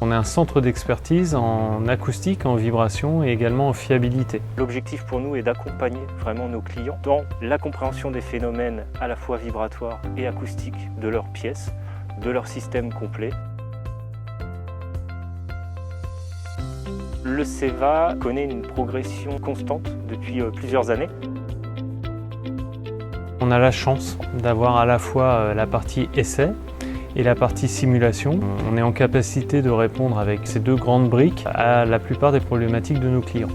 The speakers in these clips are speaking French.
On est un centre d'expertise en acoustique, en vibration et également en fiabilité. L'objectif pour nous est d'accompagner vraiment nos clients dans la compréhension des phénomènes à la fois vibratoires et acoustiques de leurs pièces, de leur système complet. Le CEVA connaît une progression constante depuis plusieurs années. On a la chance d'avoir à la fois la partie essai et la partie simulation. On est en capacité de répondre avec ces deux grandes briques à la plupart des problématiques de nos clients.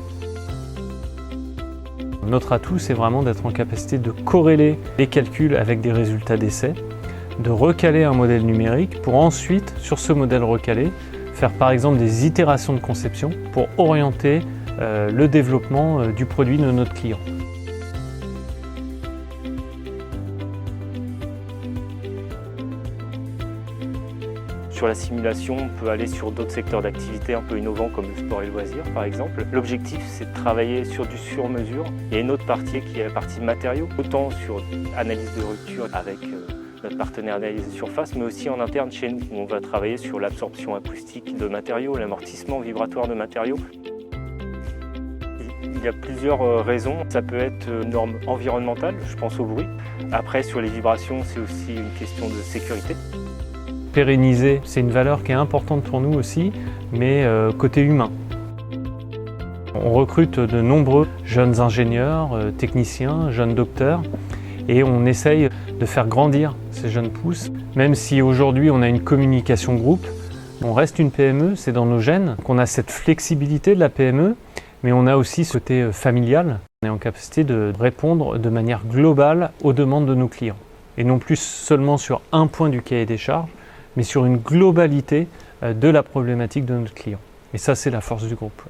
Notre atout, c'est vraiment d'être en capacité de corréler les calculs avec des résultats d'essai, de recaler un modèle numérique pour ensuite, sur ce modèle recalé, faire par exemple des itérations de conception pour orienter le développement du produit de notre client. Sur la simulation, on peut aller sur d'autres secteurs d'activité un peu innovants comme le sport et le loisir par exemple. L'objectif, c'est de travailler sur du sur-mesure. Il y a une autre partie qui est la partie matériaux, autant sur analyse de rupture avec notre partenaire Analyse Surface, mais aussi en interne chez nous, où on va travailler sur l'absorption acoustique de matériaux, l'amortissement vibratoire de matériaux. Il y a plusieurs raisons. Ça peut être une norme environnementale, je pense au bruit. Après, sur les vibrations, c'est aussi une question de sécurité. Pérenniser, c'est une valeur qui est importante pour nous aussi, mais côté humain. On recrute de nombreux jeunes ingénieurs, techniciens, jeunes docteurs, et on essaye de faire grandir ces jeunes pousses. Même si aujourd'hui on a une communication groupe, on reste une PME, c'est dans nos gènes. On a cette flexibilité de la PME, mais on a aussi ce côté familial. On est en capacité de répondre de manière globale aux demandes de nos clients, et non plus seulement sur un point du cahier des charges, mais sur une globalité de la problématique de notre client. Et ça, c'est la force du groupe.